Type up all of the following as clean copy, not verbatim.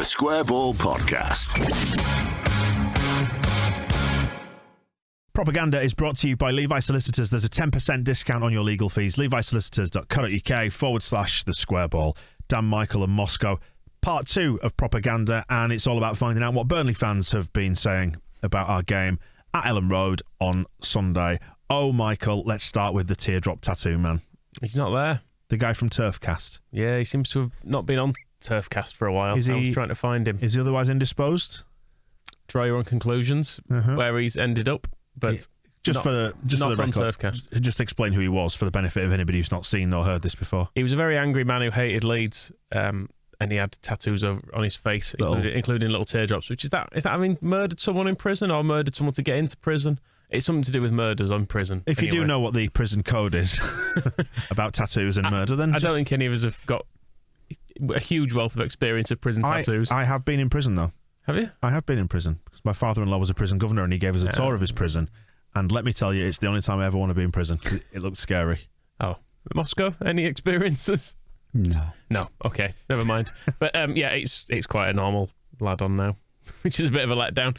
The Square Ball Podcast. Propaganda is brought to you by Levi Solicitors. There's a 10% discount on your legal fees. levisolicitors.co.uk/the square ball. Dan, Michael and Moscow. Part 2 of Propaganda, and it's all about finding out what Burnley fans have been saying about our game at Elland Road on Sunday. Oh, Michael, let's start with the teardrop tattoo man. He's not there. The guy from Turfcast. Yeah, he seems to have not been on Turfcast for a while. I was trying to find him. Is he otherwise indisposed? Draw your own conclusions where he's ended up, but just for the record, Turfcast. Just explain who he was for the benefit of anybody who's not seen or heard this before. He was a very angry man who hated Leeds, and he had tattoos on his face, including little teardrops. Which is that having murdered someone in prison or murdered someone to get into prison? It's something to do with murders on prison. If you do know what the prison code is about tattoos and murder, then I don't think any of us have got a huge wealth of experience of prison tattoos. I have been in prison, though. Have you? I have been in prison because my father-in-law was a prison governor and he gave us a tour of his prison. And let me tell you, it's the only time I ever want to be in prison. It looks scary. Oh, Moscow? Any experiences? No. Okay, never mind. But yeah, it's quite a normal lad on now, which is a bit of a letdown.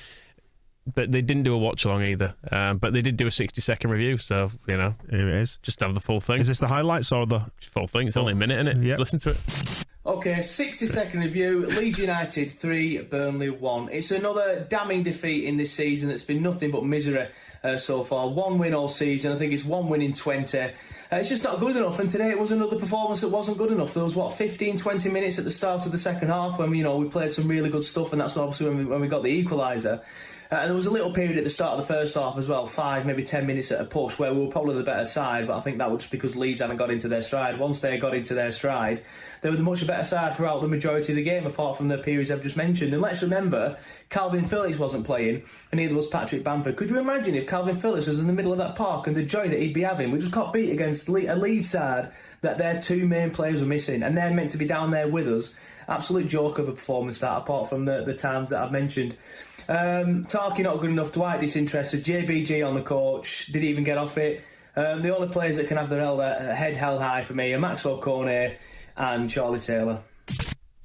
But they didn't do a watch along either. But they did do a 60-second review, so here it is. Just have the full thing. Is this the highlights or the full thing? It's only a minute, isn't it? Yep. Just listen to it. Okay, 60-second review. Leeds United 3, Burnley 1. It's another damning defeat in this season that's been nothing but misery so far. One win all season. I think it's one win in 20. It's just not good enough, and today it was another performance that wasn't good enough. There was, 15-20 minutes at the start of the second half when we played some really good stuff, and that's obviously when we got the equaliser. And there was a little period at the start of the first half as well, 5, maybe 10 minutes at a push, where we were probably the better side, but I think that was just because Leeds hadn't got into their stride. Once they got into their stride, they were the much better side throughout the majority of the game, apart from the periods I've just mentioned. And let's remember, Calvin Phillips wasn't playing, and neither was Patrick Bamford. Could you imagine if Calvin Phillips was in the middle of that park and the joy that he'd be having? We just got beat against a Leeds side that their two main players were missing, and they're meant to be down there with us. Absolute joke of a performance that, apart from the times that I've mentioned. Tarky not good enough, Dwight disinterested, JBG on the coach, didn't even get off it. The only players that can have their head held high for me are Maxwell Cornet and Charlie Taylor.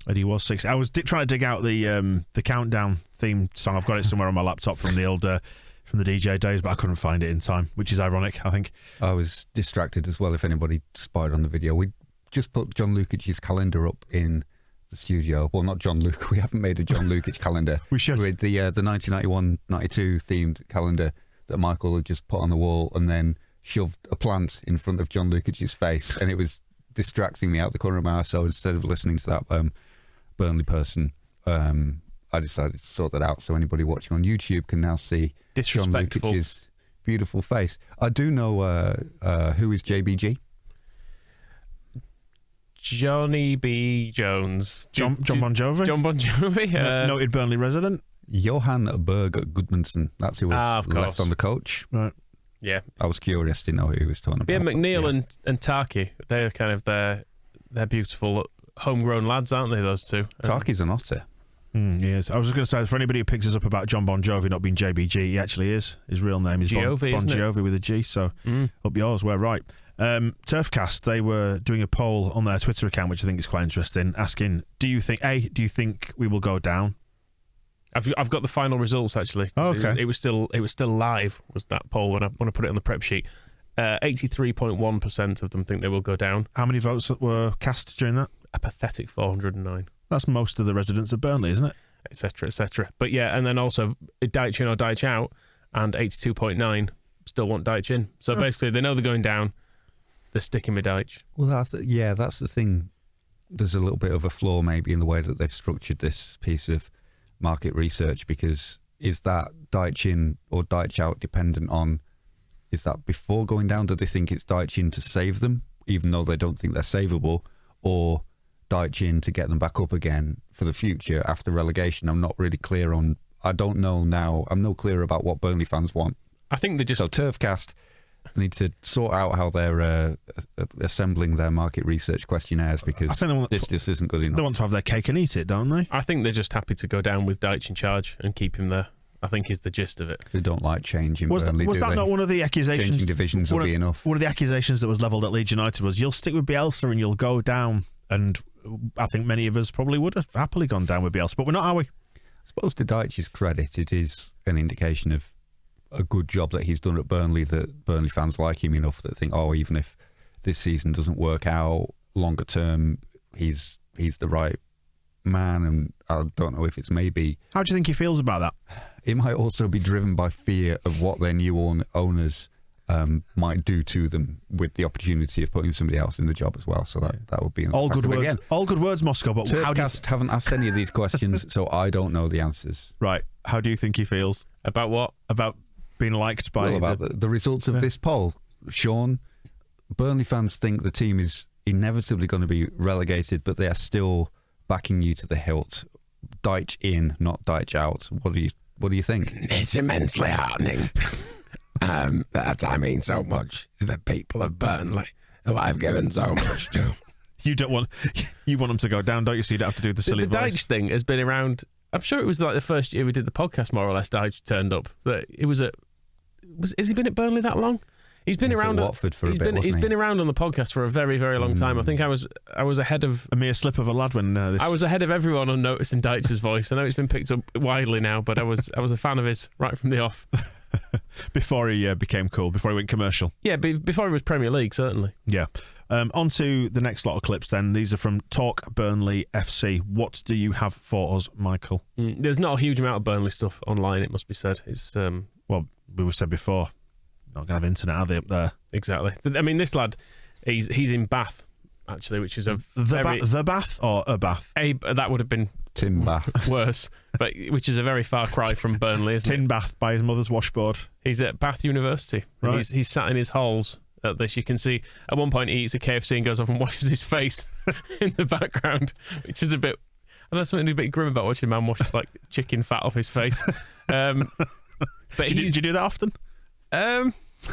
And he was 6. I was trying to dig out the countdown theme song. I've got it somewhere on my laptop from the old from the DJ days, but I couldn't find it in time, which is ironic, I think. I was distracted as well, if anybody spotted on the video. We just put John Lukic's calendar up in the studio. Well, not John Luke. We haven't made a John Lukic calendar. We should. With the 1991-92 themed calendar that Michael had just put on the wall and then shoved a plant in front of John Lukic's face, and it was distracting me out the corner of my eye. So instead of listening to that Burnley person, I decided to sort that out so anybody watching on YouTube can now see John Lukic's beautiful face. I do know who is JBG. Johnny B. Jones. John Bon Jovi? John Bon Jovi. Noted Burnley resident. Johan Berg Gudmundsson. That's who was left on the coach. Right. Yeah. I was curious to know who he was talking about. Yeah, McNeil and Tarky, they're kind of they're beautiful homegrown lads, aren't they, those two? Tarky's an otter. Yes. I was just going to say, for anybody who picks us up about John Bon Jovi not being JBG, he actually is. His real name is Bon Jovi with a G, so up yours, we're right. Turfcast, they were doing a poll on their Twitter account, which I think is quite interesting, asking, do you think we will go down? I've got the final results actually. Oh, okay. It was still live, was that poll when I put it on the prep sheet. 83.1% of them think they will go down. How many votes were cast during that? A pathetic 409. That's most of the residents of Burnley, isn't it? Etc. etc. But yeah, and then also Deitch in or Deitch out, and 82.9 still want Deitch in. So basically, they know they're going down. They're sticking with Deitch. Well, that's the thing. There's a little bit of a flaw maybe in the way that they've structured this piece of market research, because is that Deitch in or Deitch out dependent on, is that before going down, do they think it's Deitch in to save them, even though they don't think they're savable, or Deitch in to get them back up again for the future after relegation? I'm not really clear on, I don't know now, I'm no clear about what Burnley fans want. I think they just... So Turfcast need to sort out how they're assembling their market research questionnaires, because this just isn't good enough. They want to have their cake and eat it, don't they? I think they're just happy to go down with Deitch in charge and keep him there, I think, is the gist of it. They don't like change in Burnley, Burnley, was that not one of the accusations? Changing divisions will be enough. One of the accusations that was levelled at Leeds United was, you'll stick with Bielsa and you'll go down, and I think many of us probably would have happily gone down with Bielsa, but we're not, are we? I suppose to Dyche's credit, it is an indication of a good job that he's done at Burnley, that Burnley fans like him enough that think, oh, even if this season doesn't work out, longer term, he's the right man. And I don't know if it's maybe... How do you think he feels about that? It might also be driven by fear of what their new owners might do to them with the opportunity of putting somebody else in the job as well. So that would be all good words. Again, all good words, Moscow. But Turfcast haven't asked any of these questions, so I don't know the answers. Right? How do you think he feels about what? About being liked by about the results of this poll, Sean? Burnley fans think the team is inevitably going to be relegated, but they are still backing you to the hilt. Dyche in, not Dyche out. What do you think? It's immensely heartening. That so much to the people of Burnley, who I've given so much to. You want them to go down, don't you? So you don't have to do the silly The voice. Dyche thing has been around. I'm sure it was like the first year we did the podcast, more or less. Dyche turned up. But it was has he been at Burnley that long? He's been around at Watford for a bit. He's been around on the podcast for a very, very long time. I think I was ahead of a mere slip of a lad when I was ahead of everyone on noticing Dyche's voice. I know it's been picked up widely now, but I was a fan of his right from the off. Before he became cool, before he went commercial. Yeah, before he was Premier League, certainly. Yeah. On to the next lot of clips then. These are from Talk Burnley FC. What do you have for us, Michael? There's not a huge amount of Burnley stuff online, it must be said. It's well, we said before, not going to have internet, are they, up there? Exactly. I mean, this lad, he's in Bath, actually, which is a the Bath or a Bath? That would have been Tin Bath. Worse, but which is a very far cry from Burnley, isn't it? Tin Bath by his mother's washboard. He's at Bath University. Right. He's sat in his halls at this. You can see at one point he eats a KFC and goes off and washes his face in the background, which is a bit... I know something a bit grim about watching a man wash like chicken fat off his face. But do you do that often?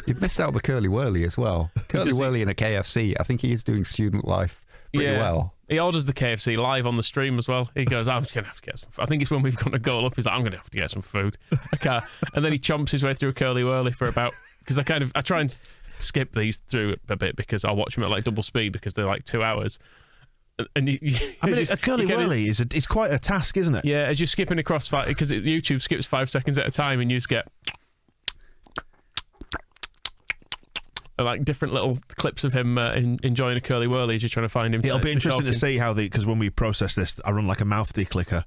You've missed out the Curly Whirly as well. Curly Whirly in a KFC. I think he is doing student life pretty well. He orders the KFC live on the stream as well. He goes, I'm just going to have to get some food. I think it's when we've got a goal up, he's like, I'm going to have to get some food. I can't. And then he chomps his way through a Curly Whirly for about... Because I try and skip these through a bit because I'll watch them at like double speed because they're like 2 hours. And a Curly Whirly is quite a task, isn't it? Yeah, as you're skipping across, because YouTube skips 5 seconds at a time and you just get... like different little clips of him enjoying a Curly Whirly as you're trying to find him. It'll be interesting to see how because when we process this, I run like a mouth declicker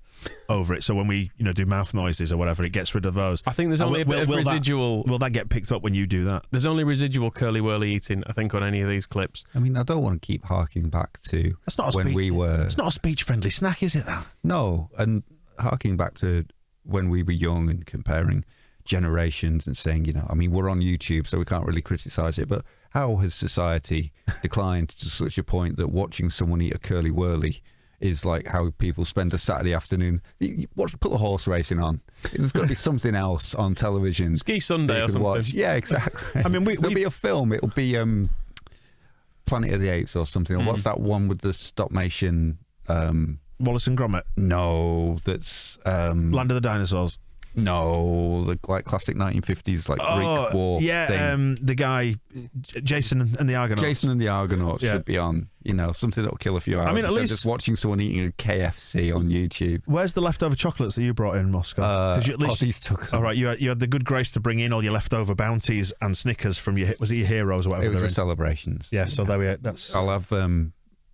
over it. So when we do mouth noises or whatever, it gets rid of those. I think there's only a bit of residual. Will that get picked up when you do that? There's only residual Curly Whirly eating, I think, on any of these clips. I mean, I don't want to keep harking back to It's not a speech friendly snack, is it? That no, and harking back to when we were young and comparing generations and saying, I mean, we're on YouTube, so we can't really criticise it, but how has society declined to such a point that watching someone eat a Curly Whirly is like how people spend a Saturday afternoon? Put the horse racing on. There's got to be something else on television. Ski Sunday or something. Watch. Yeah, exactly. I mean, there'll be a film. It'll be Planet of the Apes or something. Or what's that one with the stop motion? Wallace and Gromit? No, that's Land of the Dinosaurs. No, the like classic 1950s like Greek war thing. The guy Jason and the Argonauts. Jason and the Argonauts should be on. Something that'll kill a few hours. I mean, at least just watching someone eating a KFC on YouTube. Where's the leftover chocolates that you brought in, Moscow? These took. All right, you had the good grace to bring in all your leftover bounties and Snickers from your Heroes or whatever. It was the celebrations. Yeah, so there we are. That's. I'll have.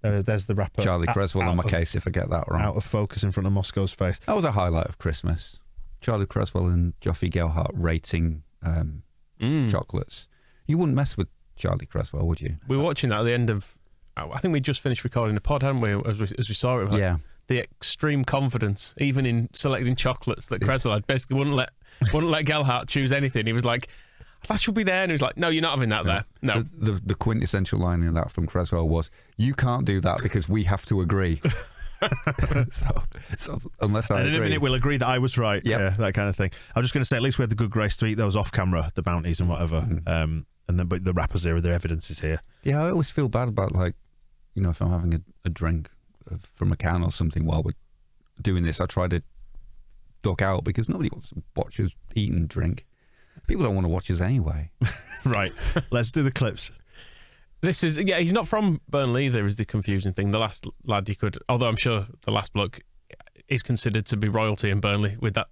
There's the wrapper. Charlie Creswell on my case if I get that wrong. Out of focus in front of Moscow's face. That was a highlight of Christmas. Charlie Creswell and Joffrey Gelhart rating chocolates. You wouldn't mess with Charlie Creswell, would you? We were watching that at the end of... I think we just finished recording the pod, hadn't we? As we saw it. Yeah. The extreme confidence, even in selecting chocolates, that Creswell had. Basically wouldn't let Gelhart choose anything. He was like, that should be there. And he was like, no, you're not having that there. No. The quintessential line in that from Creswell was, you can't do that because we have to agree. so unless I agree. And in a minute we'll agree that I was right. Yep. Yeah, that kind of thing. I was just going to say, at least we had the good grace to eat those off camera, the bounties and whatever. And then, but the wrappers here, the evidence is here. Yeah, I always feel bad about if I'm having a drink from a can or something while we're doing this, I try to duck out because nobody wants to watch us eat and drink. People don't want to watch us anyway. Right. Let's do the clips. This is, yeah, he's not from Burnley either, is the confusing thing. The last lad you could, although I'm sure the last bloke is considered to be royalty in Burnley with that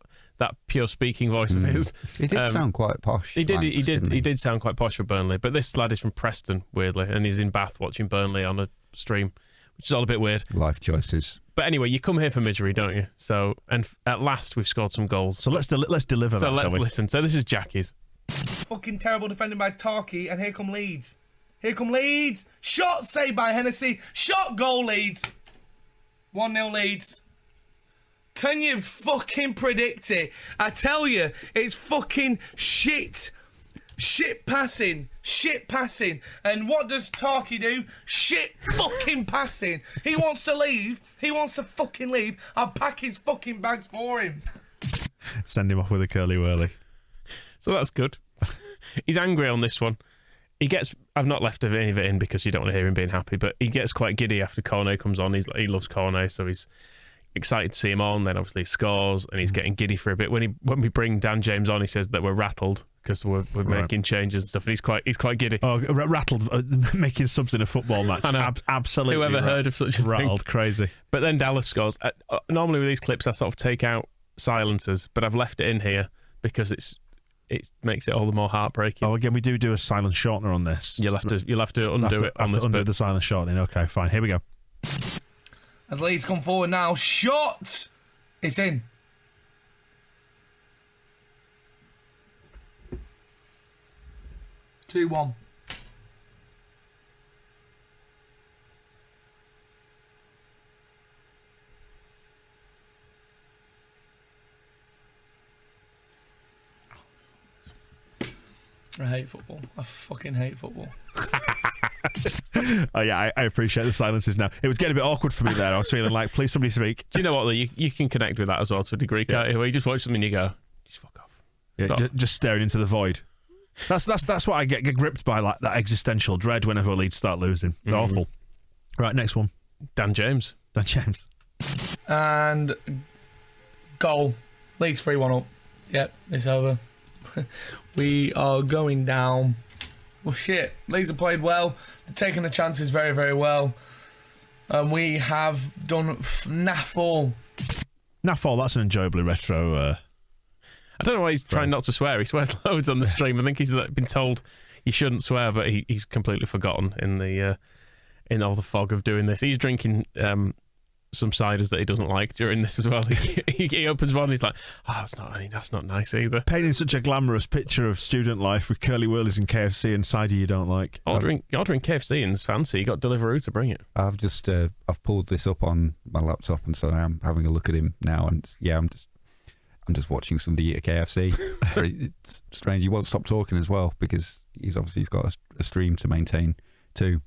pure speaking voice of his. He did sound quite posh. He did sound quite posh for Burnley, but this lad is from Preston, weirdly, and he's in Bath watching Burnley on a stream, which is all a bit weird. Life choices. But anyway, you come here for misery, don't you? So, and at last we've scored some goals. So let's deliver. So that, let's listen. So this is Jackie's. Fucking terrible defending by Tarky, and here come Leeds. Here come Leeds. Shot saved by Hennessy. Shot goal Leeds. 1-0 Leeds. Can you fucking predict it? I tell you, it's fucking shit. Shit passing. Shit passing. And what does Tarky do? Shit fucking passing. He wants to leave. He wants to fucking leave. I'll pack his fucking bags for him. Send him off with a curly whirly. So that's good. He's angry on this one. I've not left any of it in because you don't want to hear him being happy, but he gets quite giddy after Cornet comes on. He loves Cornet, so he's excited to see him on. Then obviously he scores, and he's getting giddy for a bit. When we bring Dan James on, he says that we're rattled because we're making changes and stuff, and he's quite giddy. Oh, rattled, making subs in a football match. I know. Absolutely. Whoever heard of such a rattled, thing? Crazy. But then Dallas scores. Normally with these clips, I sort of take out silencers, but I've left it in here because it makes it all the more heartbreaking. Oh, again, we do a silent shortener on this. You'll have to undo it on this undo bit. the silent shortening. Okay, fine. Here we go. As Leeds come forward now, shot! It's in. Two, 2-1. I hate football. I fucking hate football. Oh yeah, I appreciate the silences now. It was getting a bit awkward for me there. I was feeling like, please somebody speak. Do you know what, though? You can connect with that as well to a degree, can't you? Where you just watch something and you go, just fuck off. Yeah, just staring into the void. That's what I get gripped by, like that existential dread whenever Leeds start losing. They're awful. Right, next one. Dan James. And goal. Leeds 3-1 up. Yep, it's over. We are going down. Well, shit. Leeds have played well. They're taking the chances very, very well. And we have done naff all. Naff all, that's an enjoyably retro... I don't know why he's trying not to swear. He swears loads on the stream. I think he's been told he shouldn't swear, but he's completely forgotten in all the fog of doing this. He's drinking some ciders that he doesn't like during this as well. He opens one and he's like, that's not nice either. Painting such a glamorous picture of student life with curly whirlies and KFC and cider you don't like. Ordering KFC and it's fancy. You got Deliveroo to bring it. I've just I've pulled this up on my laptop, and so I'm having a look at him now, and yeah, I'm just watching somebody eat a KFC. It's strange. He won't stop talking as well because he's got a stream to maintain too.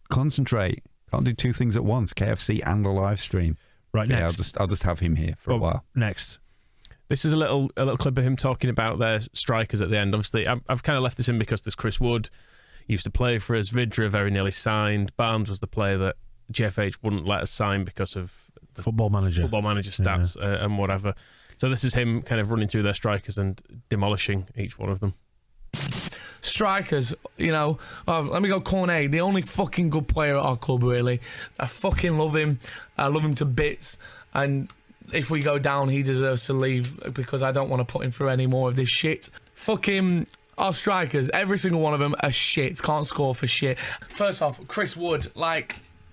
Concentrate. Can't do two things at once: KFC and a live stream. Right, yeah, next. I'll just have him here for a while. Next. This is a little clip of him talking about their strikers at the end. Obviously, I've kind of left this in because there's Chris Wood, used to play for us. Vidra very nearly signed. Barnes was the player that GFH wouldn't let us sign because of the football manager stats and whatever. So this is him kind of running through their strikers and demolishing each one of them. Strikers, let me go Cornet, the only fucking good player at our club, really. I fucking love him. I love him to bits. And if we go down, he deserves to leave because I don't want to put him through any more of this shit. Fucking our strikers, every single one of them are shit. Can't score for shit. First off, Chris Wood,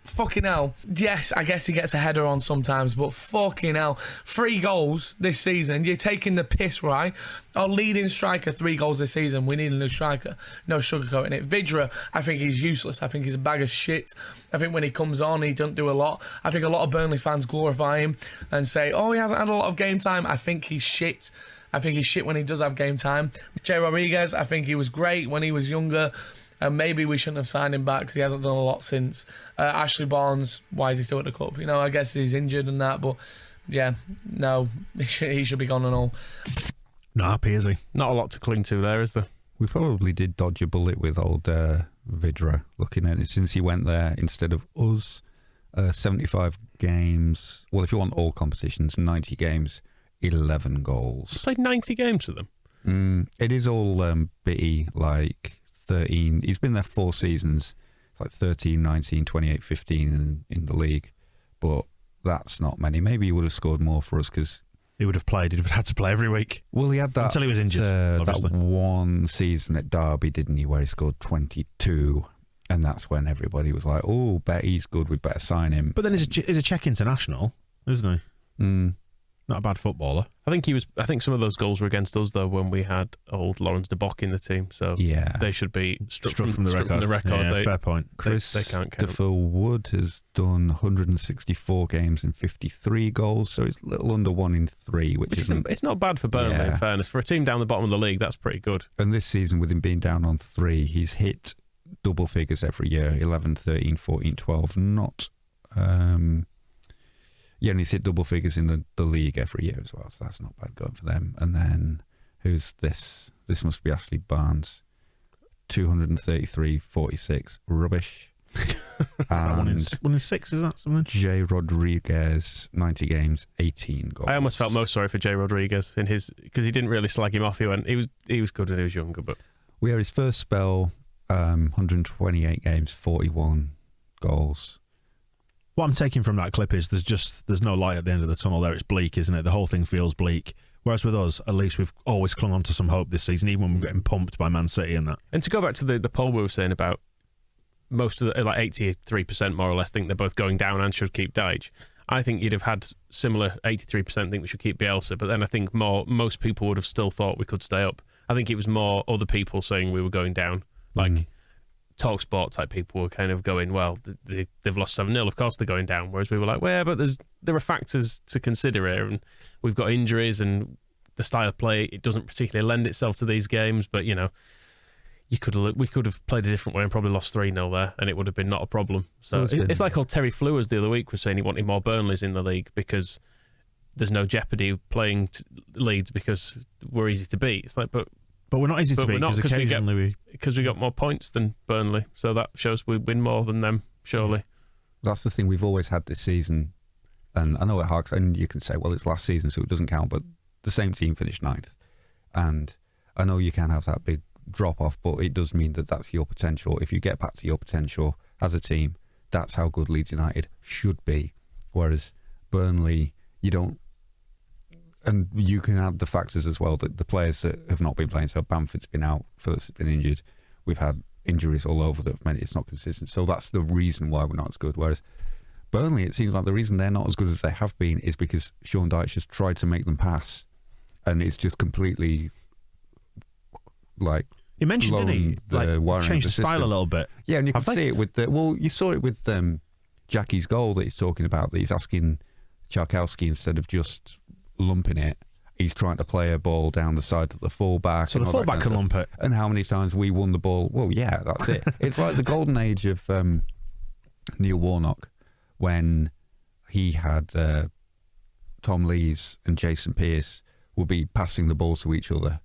fucking hell. Yes, I guess he gets a header on sometimes, but fucking hell. 3 goals this season. You're taking the piss, right? Our leading striker, 3 goals this season. We need a new striker. No sugarcoating it. Vidra, I think he's useless. I think he's a bag of shit. I think when he comes on, he doesn't do a lot. I think a lot of Burnley fans glorify him and say, oh, he hasn't had a lot of game time. I think he's shit. I think he's shit when he does have game time. Jay Rodriguez, I think he was great when he was younger. And maybe we shouldn't have signed him back because he hasn't done a lot since. Ashley Barnes, why is he still at the club? I guess he's injured and that, but yeah, no, he should be gone and all. Not happy, is he? Not a lot to cling to there, is there? We probably did dodge a bullet with old Vidra, looking at it since he went there instead of us. 75 games. Well, if you want all competitions, 90 games, 11 goals. Played 90 games for them? It is all bitty, like 13. He's been there 4 seasons. It's like 13, 19, 28, 15 in the league. But that's not many. Maybe he would have scored more for us because he would have played. He'd have had to play every week. Well, he had that until he was injured. That one season at Derby, didn't he, where he scored 22, and that's when everybody was like, "Oh, bet he's good. We better sign him." But then he's a Czech international, isn't he? Not a bad footballer. I think some of those goals were against us though when we had old Lawrence de Bock in the team. So yeah, they should be struck from the record. Yeah, fair point. Christopher Wood has done 164 games and 53 goals, so it's a little under 1 in 3, which isn't. It's not bad for Burnley. In fairness, for a team down the bottom of the league, that's pretty good. And this season, with him being down on 3, he's hit double figures every year: 11, 13, 14, 12. Not. Yeah, and he's hit double figures in the league every year as well, so that's not bad going for them. And then, who's this? This must be Ashley Barnes. 233, 46. Rubbish. One in 6, is that something? Jay Rodriguez, 90 games, 18 goals. I almost felt most sorry for Jay Rodriguez because he didn't really slag him off. He was good when he was younger, but we had his first spell, 128 games, 41 goals. What I'm taking from that clip is there's no light at the end of the tunnel there. It's bleak, isn't it? The whole thing feels bleak. Whereas with us, at least we've always clung on to some hope this season, even when we're getting pumped by Man City and that. And to go back to the poll we were saying about most of the, like 83% more or less think they're both going down and should keep Dyche. I think you'd have had similar 83% think we should keep Bielsa, but then I think most people would have still thought we could stay up. I think it was more other people saying we were going down, like TalkSport type people were kind of going, well, they've lost 7-0, of course they're going down. Whereas we were like, well, but there are factors to consider here, and we've got injuries and the style of play, it doesn't particularly lend itself to these games, but you know, we could have played a different way and probably lost 3-0 there, and it would have been not a problem. So it's like old Terry Flewers the other week was saying he wanted more Burnleys in the league because there's no jeopardy of playing Leeds because we're easy to beat. It's like, but we're not easy to beat because occasionally we got more points than Burnley, so that shows we win more than them, surely. That's the thing we've always had this season, and I know it harks, and you can say, well, it's last season, so it doesn't count, but the same team finished 9th, and I know you can have that big drop-off, but it does mean that that's your potential. If you get back to your potential as a team, that's how good Leeds United should be, whereas Burnley, you don't. And you can add the factors as well that the players that have not been playing. So Bamford's been out, Phillips has been injured. We've had injuries all over that have meant it's not consistent. So that's the reason why we're not as good. Whereas Burnley, it seems like the reason they're not as good as they have been is because Sean Dyche has tried to make them pass, and it's just completely like. You mentioned, didn't he? Like, changed the style a little bit. Yeah, and you can see it with you saw it with Jackie's goal that he's talking about. That he's asking Czarkowski instead of just lumping it, he's trying to play a ball down the side of the fullback. So the fullback can lump it. And how many times we won the ball? Well, yeah, that's it. It's like the golden age of Neil Warnock when he had Tom Lees and Jason Pearce would be passing the ball to each other,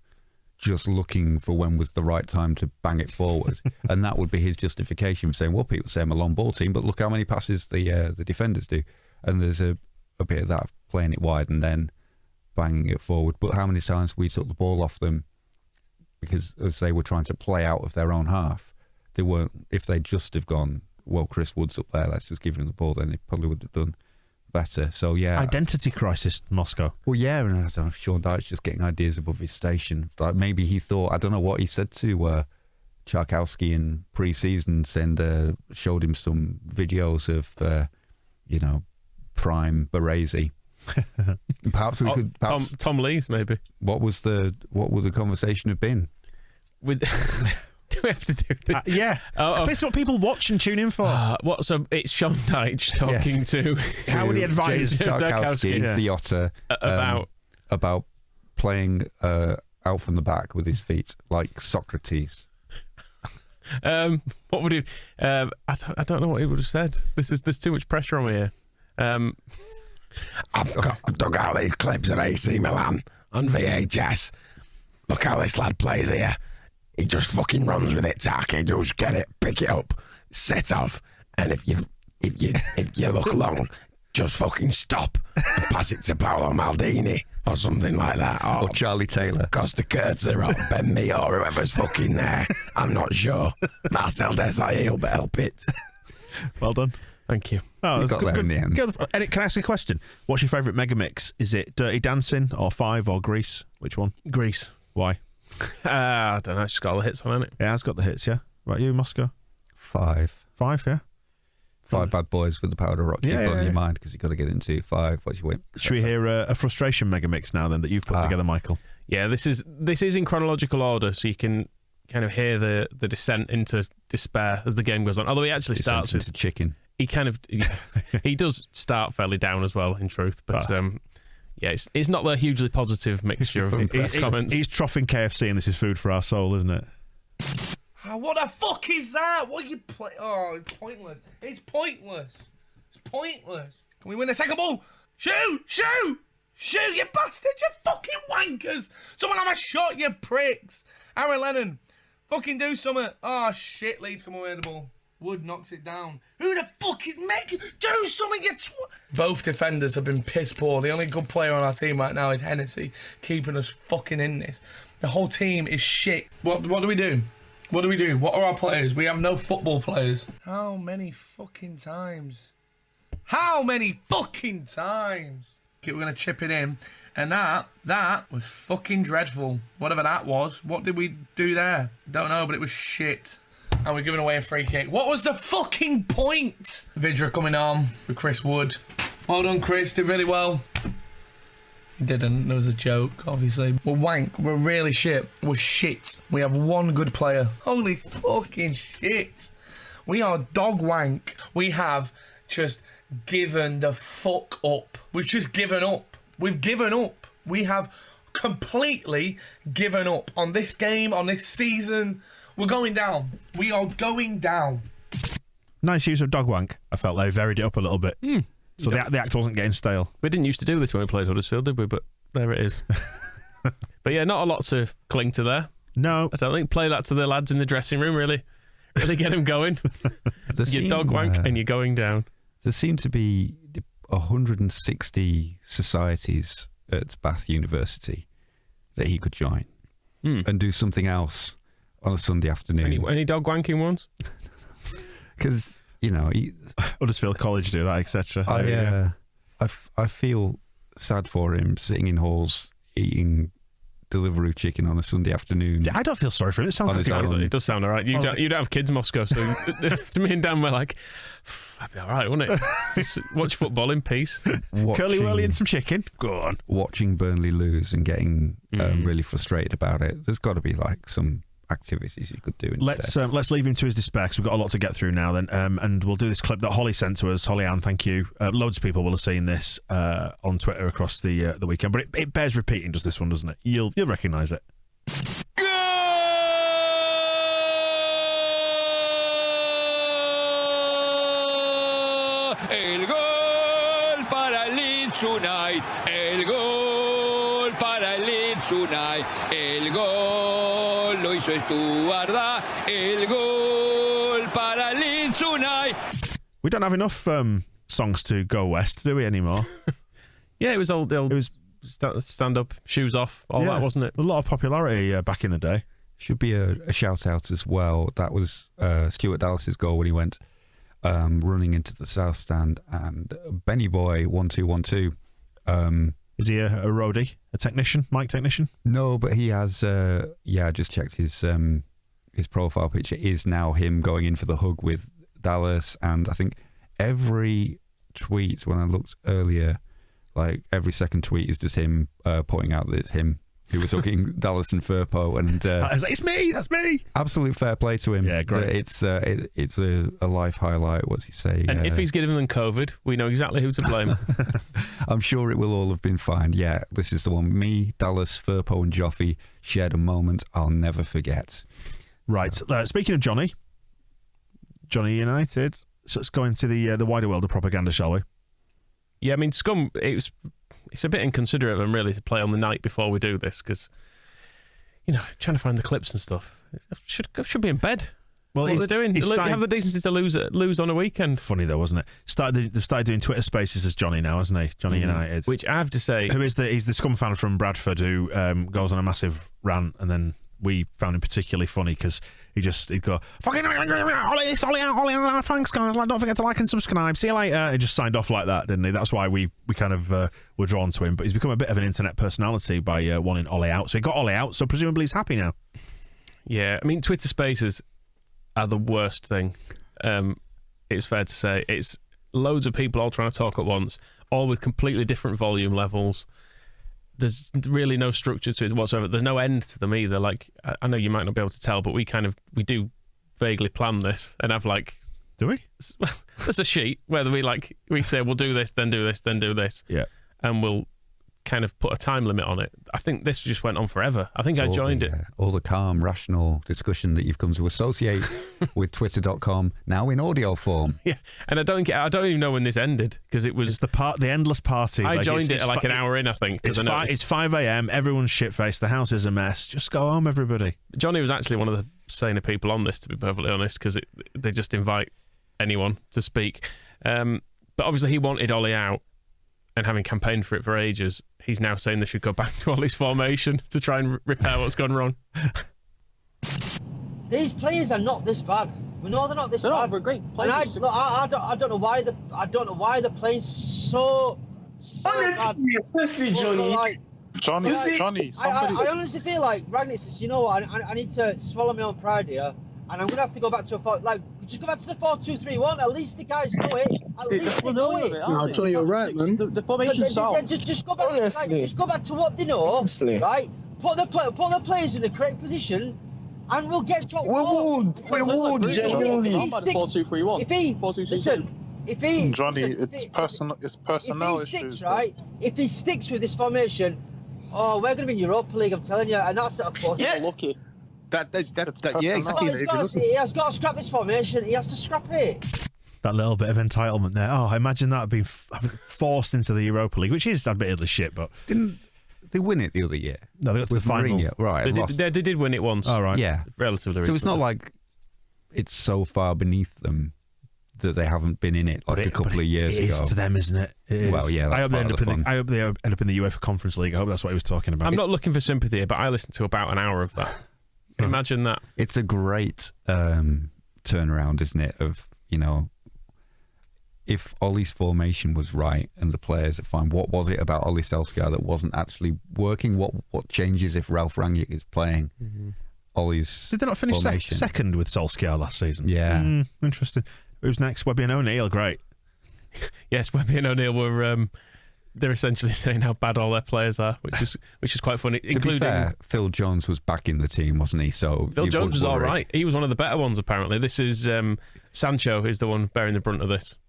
just looking for when was the right time to bang it forward. And that would be his justification for saying, well, people say I'm a long ball team, but look how many passes the defenders do. And there's a bit of that of playing it wide and then banging it forward. But how many times we took the ball off them because as they were trying to play out of their own half, they weren't. If they'd just have gone, well, Chris Wood's up there, let's just give him the ball, then they probably would have done better. So yeah, identity crisis, Moscow. Well, yeah, and I don't know if Sean Dyche's just getting ideas above his station. Like maybe he thought, I don't know what he said to Czarkowski in pre-season, showed him some videos of prime Baresi. Perhaps we could. Tom Lees, maybe. What would the conversation have been? With do we have to do this? Yeah. That's what people watch and tune in for. So it's Sean Dyche talking to how would he advise Czarkowski, the Otter, about playing out from the back with his feet like Socrates. What would he? I don't know what he would have said. There's too much pressure on me here. I've dug out these clips of AC Milan on VHS. Look how this lad plays here. He just fucking runs with it, Taki. Just get it, pick it up, set off, and if you look long, just fucking stop and pass it to Paolo Maldini. or something like that. Or Charlie Taylor. Costa Curta or Ben Mee or whoever's fucking there. I'm not sure. Marcel Desailly will help it. Well done. Thank you. Oh, You got there in the end. And can I ask you a question? What's your favourite mega mix? Is it Dirty Dancing or Five or Grease? Which one? Grease. Why? I don't know. It's just got all the hits on it. Yeah, it's got the hits, yeah. Right, you, Moscow? 5. 5, yeah. 5 bad boys with the powder rock. Yeah, You've got in yeah. your mind because you've got to get into 5. What do you win? Should we hear a frustration mega mix now then that you've put together, Michael? Yeah, this is in chronological order, so you can kind of hear the descent into despair as the game goes on. Although he actually starts with chicken. He kind of he does start fairly down as well, in truth, but yeah, it's not a hugely positive mixture of comments. He's troughing KFC, and this is food for our soul, isn't it? Oh, what the fuck is that? What are you playing? Oh, it's pointless. It's pointless. It's pointless. Can we win a second ball? Shoot! Shoot! Shoot, you bastards! You fucking wankers! Someone have a shot, you pricks! Aaron Lennon, fucking do something. Oh, shit, Leeds come away with the ball. Wood knocks it down. Who the fuck is making... Do something, you Both defenders have been piss poor. The only good player on our team right now is Hennessy, keeping us fucking in this. The whole team is shit. What do we do? What do we do? What are our players? We have no football players. How many fucking times? How many fucking times? Okay, we're going to chip it in. And that was fucking dreadful. Whatever that was. What did we do there? Don't know, but it was shit. And we're giving away a free kick. What was the fucking point? Vidra coming on with Chris Wood. Well done, Chris. Did really well. He didn't. There was a joke, obviously. We're wank. We're really shit. We're shit. We have one good player. Holy fucking shit. We are dog wank. We have just given the fuck up. We've just given up. We've given up. We have completely given up on this game, on this season. We're going down. We are going down. Nice use of dog wank. I felt they varied it up a little bit. So the act wasn't getting stale. We didn't used to do this when we played Huddersfield, did we? But there it is. But yeah, not a lot to cling to there. No. I don't think. Play that to the lads in the dressing room, really get them going. You dog wank and you're going down. There seem to be 160 societies at Bath University that he could join and do something else on a Sunday afternoon. Any dog wanking ones? Because, you know... Huddersfield College do that, etc. I feel sad for him sitting in halls eating Deliveroo chicken on a Sunday afternoon. Yeah, I don't feel sorry for him. It sounds like it does sound all right. You don't have kids, Moscow, so to me and Dan we're like, that'd be all right, wouldn't it? Just watch football in peace. Curly whirly and some chicken. Go on. Watching Burnley lose and getting really frustrated about it. There's got to be like some activities you could do instead. Let's leave him to his despair because we've got a lot to get through now then, and we'll do this clip that Holly sent to us. Holly Ann, thank you. Loads of people will have seen this on Twitter across the weekend, but it bears repeating, does this one, doesn't it? You'll recognise it. El gol para el Leeds United, el gol para el Leeds United, el gol lo hizo Stuarda, el gol para el Leeds United. We don't have enough songs to go west, do we, anymore? Yeah, it was old. It was stand up, shoes off, all that, wasn't it? A lot of popularity back in the day. Should be a shout out as well. That was Stuart Dallas's goal when he went running into the south stand, and Benny Boy 1-2-1-2. Is he a roadie, a technician, mic technician? No, but he has. I just checked his profile picture. Is now him going in for the hug with Dallas, and I think every tweet when I looked earlier, like every second tweet is just him pointing out that it's him who was hugging Dallas and Firpo, and it's me. That's me. Absolute fair play to him. Yeah, great. It's a life highlight. What's he say? And if he's given them COVID, we know exactly who to blame. I'm sure it will all have been fine. Yeah, this is the one. Me, Dallas, Firpo, and Joffy shared a moment I'll never forget. Right. Speaking of Johnny United, so let's go into the wider world of propaganda, shall we? Yeah, I mean, Scum. It's a bit inconsiderate of them, really, to play on the night before we do this, because, you know, trying to find the clips and stuff. I should be in bed. Well, what they're doing. Have the decency to lose on a weekend. Funny though, wasn't it? They've started doing Twitter Spaces as Johnny now, hasn't he? Johnny United. Which I have to say, he's the scum fan from Bradford who goes on a massive rant, and then we found him particularly funny because he'd go, fucking Ollie out, thanks guys, don't forget to like and subscribe, see you later. He just signed off like that, didn't he? That's why we kind of were drawn to him. But he's become a bit of an internet personality by wanting Ollie out. So he got Ollie out, so presumably he's happy now. Yeah, I mean, Twitter Spaces are the worst thing. It's fair to say. It's loads of people all trying to talk at once, all with completely different volume levels. There's really no structure to it whatsoever. There's no end to them either. Like, I know you might not be able to tell, but we do vaguely plan this and have like... Do we? There's a sheet where we say we'll do this, then do this, then do this. Yeah. And we'll kind of put a time limit on it. I think this just went on forever. I think I joined it. All the calm, rational discussion that you've come to associate with Twitter.com now in audio form. Yeah, and I don't even know when this ended because it was the endless party. I joined it an hour in, I think. It's 5 a.m. Everyone's shit-faced. The house is a mess. Just go home, everybody. Johnny was actually one of the saner people on this, to be perfectly honest, because they just invite anyone to speak. But obviously he wanted Ollie out, and having campaigned for it for ages, he's now saying they should go back to Ollie's formation to try and repair what's gone wrong. These players are not this bad. We know they're not this bad. They're great players. And I don't know why they're playing so bad. Honestly, Johnny. I honestly feel like Ragnick says, you know what? I need to swallow my own pride here, and I'm gonna have to go back to just go back to the 4-2-3-1. At least the guys know it. At least they know it. No, Johnny, you're right, man. The formation's sound. Just go back. Just go back to what they know. Honestly. Right? Put the players in the correct position, and we'll get top four. We would genuinely. 4-2-3-1. Listen, if he Johnny, it's personnel issues. Right? If he sticks with this formation, we're going to be in Europa League. I'm telling you, and that's a push. Yeah, lucky. Exactly. He has got to scrap this formation. He has to scrap it. That little bit of entitlement there. Oh, I imagine that being forced into the Europa League, which is admittedly shit, but didn't they win it the other year? No, they got to the final. Mourinho. Right, they did win it once. Oh, right. Yeah, relatively. So it's not like it's so far beneath them that they haven't been in it a couple of years ago. It is to them, isn't it? Well, yeah. I hope they end up in the UEFA Conference League. I hope that's what he was talking about. I'm not looking for sympathy here, but I listened to about an hour of that. Imagine that. It's a great turnaround, isn't it? Of, if Ollie's formation was right and the players are fine, what was it about Ollie Solskjaer that wasn't actually working? What changes if Ralph Rangnick is playing Ollie's Did they not finish formation? second with Solskjaer last season? Yeah. Interesting. Who's next? Webby and O'Neill, great. Yes, Webby and O'Neill were... they're essentially saying how bad all their players are, which is quite funny. To be fair, Phil Jones was back in the team, wasn't he? So Phil Jones was all right. He was one of the better ones, apparently. This is Sancho is the one bearing the brunt of this.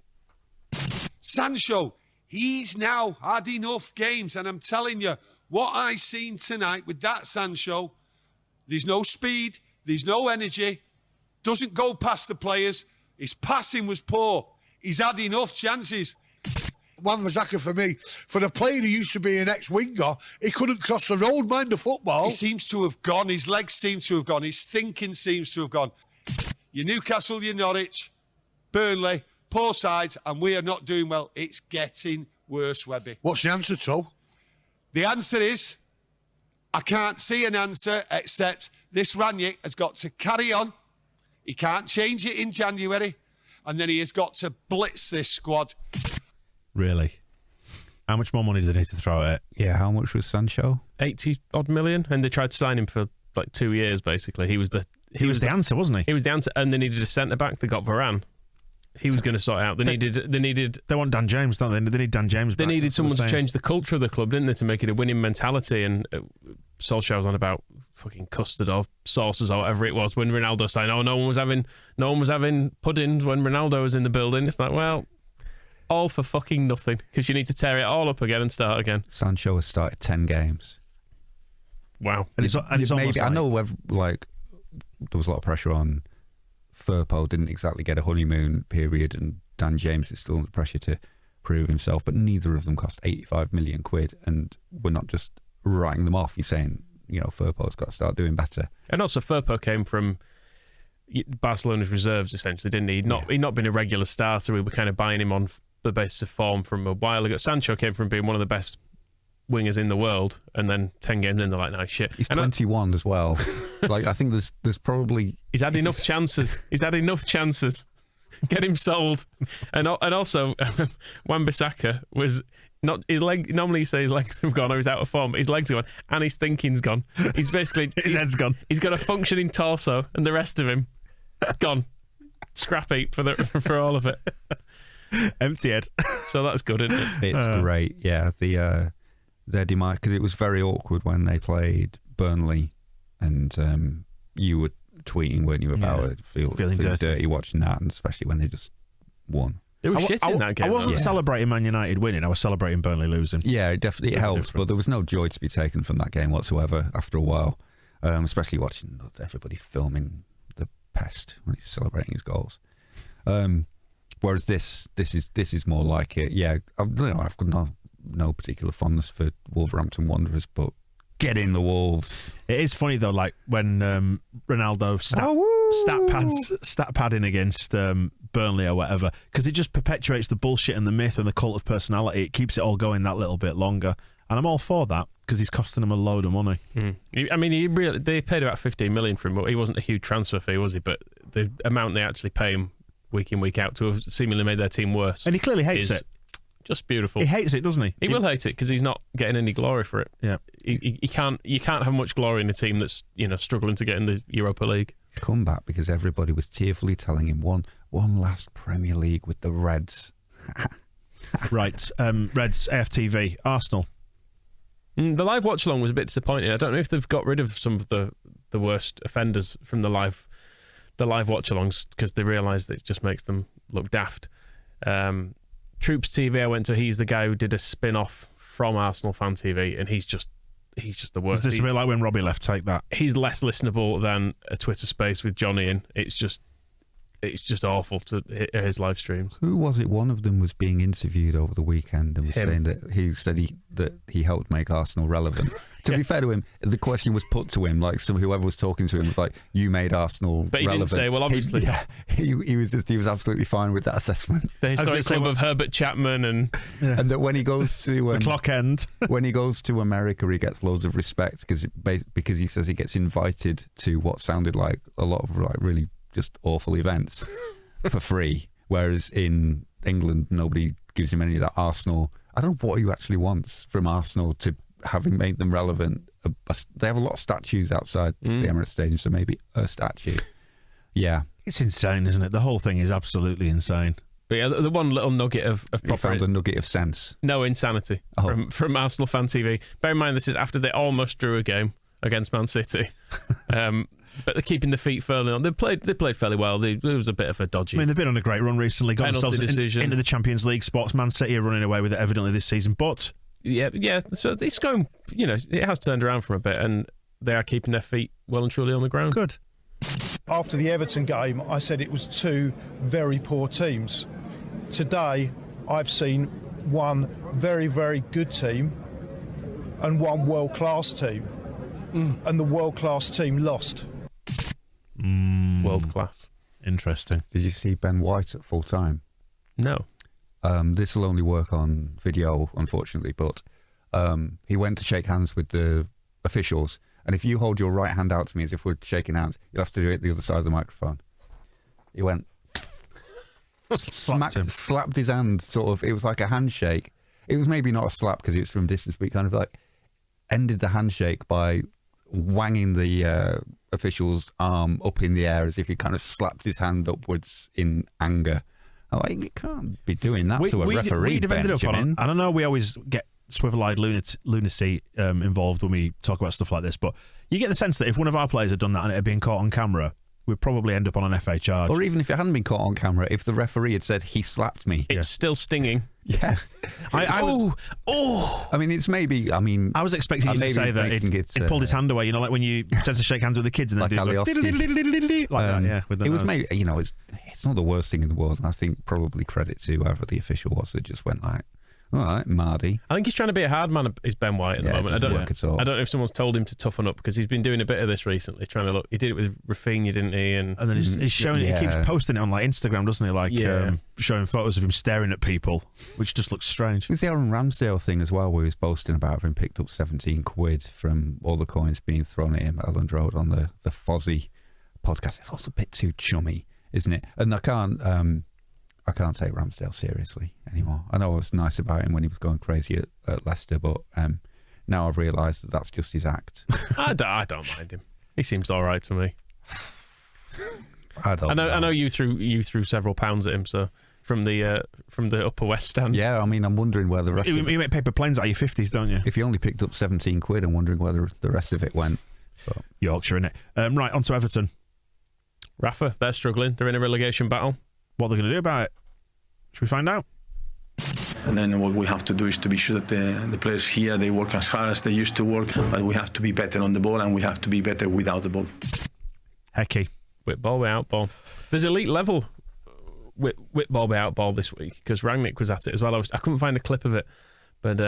Sancho, he's now had enough games, and I'm telling you, what I seen tonight with that Sancho, there's no speed, there's no energy, doesn't go past the players, his passing was poor, he's had enough chances. Wan Bissaka for me, for the player who used to be an ex-winger, he couldn't cross the road, mind the football. He seems to have gone, his legs seem to have gone, his thinking seems to have gone. Your Newcastle, your Norwich, Burnley, poor sides, and we are not doing well. It's getting worse, Webby. What's the answer, Tom? The answer is, I can't see an answer except this Rangnick has got to carry on. He can't change it in January, and then he has got to blitz this squad. Really? How much more money did they need to throw at it? Yeah, how much was Sancho? 80-odd million, and they tried to sign him for like 2 years, basically. He was the answer, wasn't he? He was the answer, and they needed a centre-back. They got Varane. He was going to sort it out. They want Dan James, don't they? They need Dan James back. They needed someone to change the culture of the club, didn't they, to make it a winning mentality, and Solskjaer was on about fucking custard or sauces or whatever it was when Ronaldo signed. No one was having puddings when Ronaldo was in the building. It's like, well, all for fucking nothing, because you need to tear it all up again and start again. Sancho has started 10 games. Wow. And it's maybe, I know there was a lot of pressure on Firpo, didn't exactly get a honeymoon period, and Dan James is still under pressure to prove himself, but neither of them cost 85 million quid, and we're not just writing them off. You're saying, Firpo's got to start doing better. And also Firpo came from Barcelona's reserves, essentially, didn't he? He'd not been a regular starter. We were kind of buying him on the basis of form from a while ago. Sancho came from being one of the best wingers in the world, and then 10 games in, they're like, no, shit. He's 21 as well. Like, I think there's probably... He's had enough chances. He's had enough chances. Get him sold. And also, Wan-Bissaka was... Not his leg. Normally, you say his legs have gone or he's out of form. His legs are gone, and his thinking's gone. He's basically his head's gone. He's got a functioning torso, and the rest of him gone. Scrap heap for all of it. Empty head. So that's good, isn't it? It's great. Yeah, their demise, because it was very awkward when they played Burnley, and you were tweeting, weren't you, about it? Feeling dirty watching that, and especially when they just won. It was shit in that game. I wasn't celebrating Man United winning. I was celebrating Burnley losing. Yeah, it definitely helped, but there was no joy to be taken from that game whatsoever after a while, especially watching everybody filming the pest when he's celebrating his goals. Whereas this is more like it. Yeah, I've got no particular fondness for Wolverhampton Wanderers, but get in the Wolves. It is funny though, like when Ronaldo stat padding against Burnley or whatever, because it just perpetuates the bullshit and the myth and the cult of personality. It keeps it all going that little bit longer, and I'm all for that because he's costing them a load of money. I mean, they paid about 15 million for him, but he wasn't a huge transfer fee, was he? But the amount they actually pay him week in, week out to have seemingly made their team worse, and he clearly hates it. Just beautiful. He hates it, doesn't he? He will hate it because he's not getting any glory for it. Yeah, you can't have much glory in a team that's struggling to get in the Europa League. He's come back because everybody was tearfully telling him one last Premier League with the Reds. Right, Reds, AFTV, Arsenal. The live watch along was a bit disappointing. I don't know if they've got rid of some of the worst offenders from the live watch alongs because they realise that it just makes them look daft. Troops TV I went to, he's the guy who did a spin-off from Arsenal Fan TV, and he's just the worst. Is this a bit like when Robbie left? Take that. He's less listenable than a Twitter space with Johnny in. It's just awful to hear his live streams. Who was it? One of them was being interviewed over the weekend and was saying that he helped make Arsenal relevant. To be fair to him, the question was put to him, like whoever was talking to him was like, "You made Arsenal relevant." But he didn't say, "Well, obviously." He was absolutely fine with that assessment. The historic club of Herbert Chapman and that when he goes to the clock end, when he goes to America, he gets loads of respect because he says he gets invited to what sounded like a lot of like really just awful events for free, whereas in England nobody gives him any of that. Arsenal, I don't know what he actually wants from Arsenal to having made them relevant. They have a lot of statues outside the Emirates Stadium, so maybe a statue. Yeah, it's insane, isn't it? The whole thing is absolutely insane. But yeah, the one little nugget of you found a nugget of sense. No insanity from Arsenal Fan TV. Bear in mind, this is after they almost drew a game against Man City. But they're keeping the feet firmly on. They played fairly well. There was a bit of a dodgy. I mean, they've been on a great run recently. Got penalty themselves decision into the Champions League spots. Man City are running away with it evidently this season, but yeah. So it's going. It has turned around from a bit, and they are keeping their feet well and truly on the ground. Good. After the Everton game, I said it was two very poor teams. Today, I've seen one very, very good team and one world-class team. And the world-class team lost. World class. Interesting. Did you see Ben White at full time? No. This will only work on video, unfortunately, but he went to shake hands with the officials, and if you hold your right hand out to me as if we're shaking hands, you'll have to do it the other side of the microphone. He went, slapped his hand, sort of. It was like a handshake. It was maybe not a slap because it was from distance, but he kind of like ended the handshake by wanging the official's arm up in the air as if he kind of slapped his hand upwards in anger. I'm like, you can't be doing that to a referee, we'd have ended up Benjamin. I don't know, we always get swivel-eyed lunacy involved when we talk about stuff like this, but you get the sense that if one of our players had done that and it had been caught on camera, we'd probably end up on an FA charge. Or even if it hadn't been caught on camera, if the referee had said, he slapped me. It's still stinging. Yeah. I mean, it's maybe, I was expecting you to say that he pulled his hand away, like when you tend to shake hands with the kids and then like do that, yeah. With it was maybe, it's not the worst thing in the world, and I think probably credit to whoever the official was that just went like, All right, Mardy. I think he's trying to be a hard man, is Ben White at the moment. I don't know if someone's told him to toughen up because he's been doing a bit of this recently, trying to look. He did it with Rafinha, didn't he? And then he's showing it. He keeps posting it on like Instagram, doesn't he? Like showing photos of him staring at people, which just looks strange. It was the Aaron Ramsdale thing as well, where he was boasting about having picked up 17 quid from all the coins being thrown at him at Elland Road on the Fozzie podcast. It's also a bit too chummy, isn't it? And I can't take Ramsdale seriously anymore. I know I was nice about him when he was going crazy at Leicester, but now I've realised that that's just his act. I don't mind him. He seems all right to me. I know you threw several pounds at him, so from the Upper West stand. Yeah, I mean, I'm wondering where the rest of it... You make paper planes out of your 50s, don't you? If you only picked up 17 quid, I'm wondering where the rest of it went. But. Yorkshire, innit? Right, on to Everton. Rafa, they're struggling. They're in a relegation battle. What are they going to do about it? Should we find out? And then what we have to do is to be sure that the players here, they work as hard as they used to work, but we have to be better on the ball and we have to be better without the ball. Hecky. Whip ball, out ball. There's elite level whip ball by out ball this week because Rangnick was at it as well. I couldn't find a clip of it, but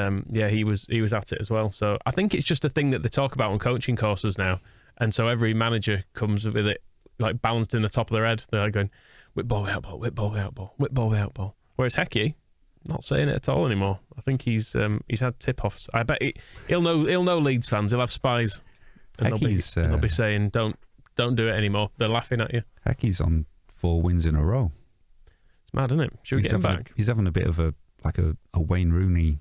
he was at it as well. So I think it's just a thing that they talk about on coaching courses now, and so every manager comes with it like balanced in the top of their head. They're like going whip ball by out ball, whip ball by out ball, whip ball by out ball. Whereas Hecky, not saying it at all anymore. I think he's had tip-offs. I bet he'll know Leeds fans. He'll have spies, and they'll be saying don't do it anymore. They're laughing at you. Hecky's on 4 wins in a row. It's mad, isn't it? Should we get him back? He's having a bit of a Wayne Rooney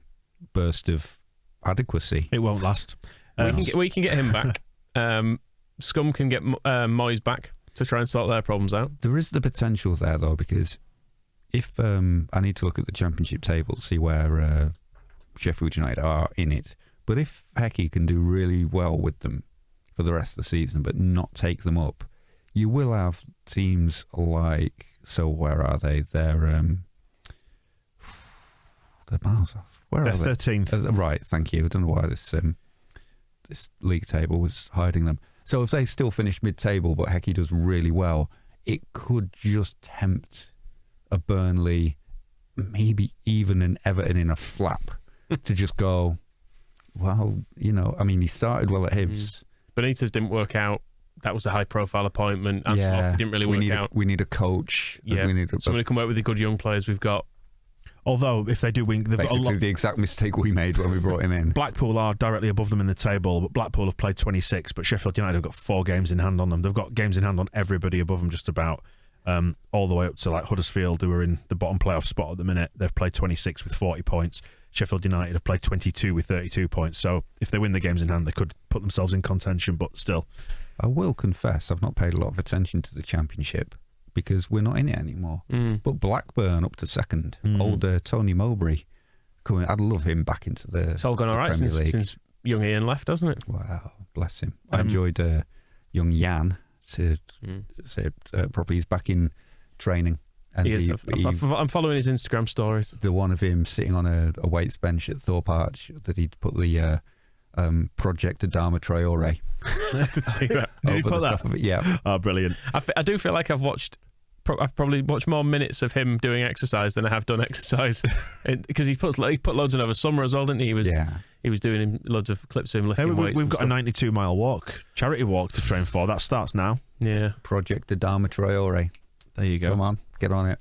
burst of adequacy. It won't last. We can get him back. Scum can get Moyes back to try and sort their problems out. There is the potential there, though, because if I need to look at the Championship table to see where Sheffield United are in it, but if Hecky can do really well with them for the rest of the season but not take them up, you will have teams like, so where are they? They're miles off. Where they're are they? 13th. Right, thank you. I don't know why this league table was hiding them. So if they still finish mid-table but Hecky does really well, it could just tempt a Burnley, maybe even an Everton in a flap to just go, well, I mean, he started well at Hibs. Benitez didn't work out. That was a high-profile appointment. Ancelotti didn't really work out. We need a coach. Yeah, we need somebody can work with the good young players we've got. Although, if they do win... They've basically got the exact mistake we made when we brought him in. Blackpool are directly above them in the table, but Blackpool have played 26, but Sheffield United have got 4 games in hand on them. They've got games in hand on everybody above them just about, all the way up to like Huddersfield, who are in the bottom playoff spot at the minute. They've played 26 with 40 points. Sheffield United have played 22 with 32 points. So if they win the games in hand, they could put themselves in contention, but still. I will confess, I've not paid a lot of attention to the Championship because we're not in it anymore. But Blackburn up to second. Old Tony Mowbray coming. I'd love him back into the It's all gone all right since young Ian left, hasn't it? Wow, bless him. I enjoyed young Jan to say probably he's back in training. And he is. I'm following his Instagram stories. The one of him sitting on a weights bench at Thorpe Arch that he'd put the Project Adama Traore. To see that. Did you put that? Yeah. Oh, brilliant. I do feel like I've probably watched more minutes of him doing exercise than I have done exercise, because he put loads in over summer as well, didn't he? He was doing loads of clips of him lifting weights. We've got a 92-mile walk, charity walk to train for. That starts now. Yeah. Project Adama Traore. There you go. Come on, get on it.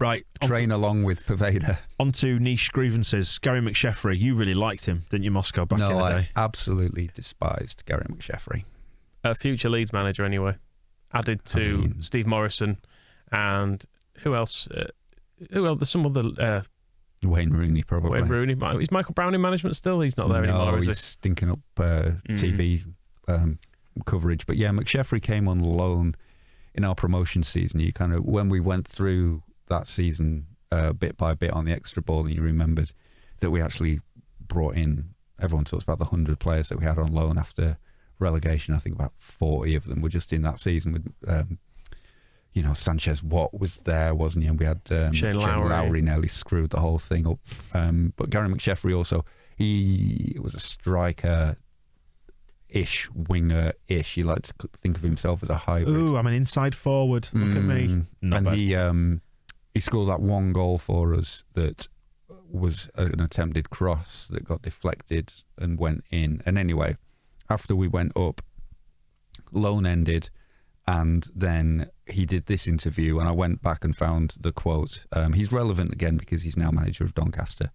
Right. Train along with Pervader. On to niche grievances. Gary McSheffrey, you really liked him, didn't you, Moscow, back in the day? No, I absolutely despised Gary McSheffrey. A future Leeds manager, anyway. Added to Steve Morrison and who else? There's some other... Wayne Rooney, probably. Wayne Rooney. Is Michael Brown in management still? He's not there anymore, is he? He's stinking up TV coverage. But yeah, McSheffrey came on loan in our promotion season. You kind of, when we went through that season bit by bit on the extra ball, and you remembered that we actually brought in, everyone talks about the 100 players that we had on loan after relegation. I think about 40 of them were just in that season with Sanchez Watt was there, wasn't he? And we had Shane Lowry nearly screwed the whole thing up. But Gary McSheffrey also, he was a striker-ish, winger-ish. He liked to think of himself as a hybrid. Ooh, I'm an inside forward. Look at me. Not bad. He scored that one goal for us that was an attempted cross that got deflected and went in. And anyway, after we went up, loan ended, and then he did this interview, and I went back and found the quote. He's relevant again because he's now manager of Doncaster.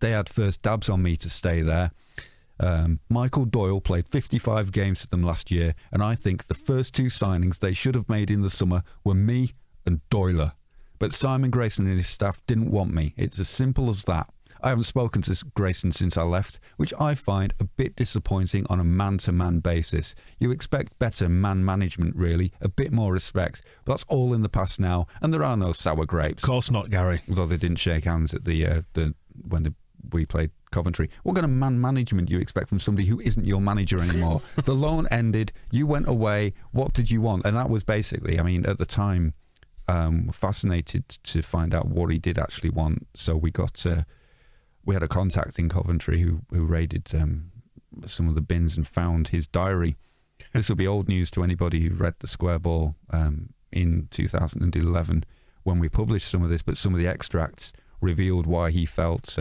They had first dabs on me to stay there. Michael Doyle played 55 games for them last year, and I think the first 2 signings they should have made in the summer were me and Doyler. But Simon Grayson and his staff didn't want me. It's as simple as that. I haven't spoken to Grayson since I left, which I find a bit disappointing on a man-to-man basis. You expect better man management, really, a bit more respect. But that's all in the past now, and there are no sour grapes. Of course not, Gary. Although they didn't shake hands at we played Coventry. What kind of man management do you expect from somebody who isn't your manager anymore? The loan ended, you went away, what did you want? And that was basically, I mean, at the time, fascinated to find out what he did actually want. So we had a contact in Coventry who raided some of the bins and found his diary. This will be old news to anybody who read The Square Ball in 2011 when we published some of this, but some of the extracts revealed why he felt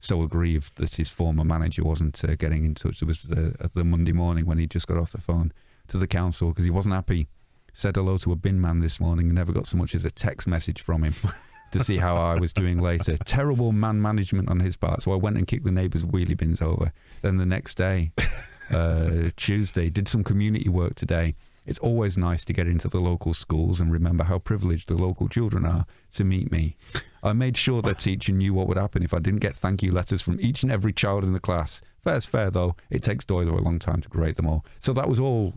so aggrieved that his former manager wasn't getting in touch. It was the Monday morning when he just got off the phone to the council because he wasn't happy. Said hello to a bin man this morning and never got so much as a text message from him to see how I was doing later. Terrible man management on his part. So I went and kicked the neighbours' wheelie bins over. Then the next day, Tuesday, did some community work today. It's always nice to get into the local schools and remember how privileged the local children are to meet me. I made sure their teacher knew what would happen if I didn't get thank you letters from each and every child in the class. Fair's fair, though. It takes Doyler a long time to grade them all. So that was all,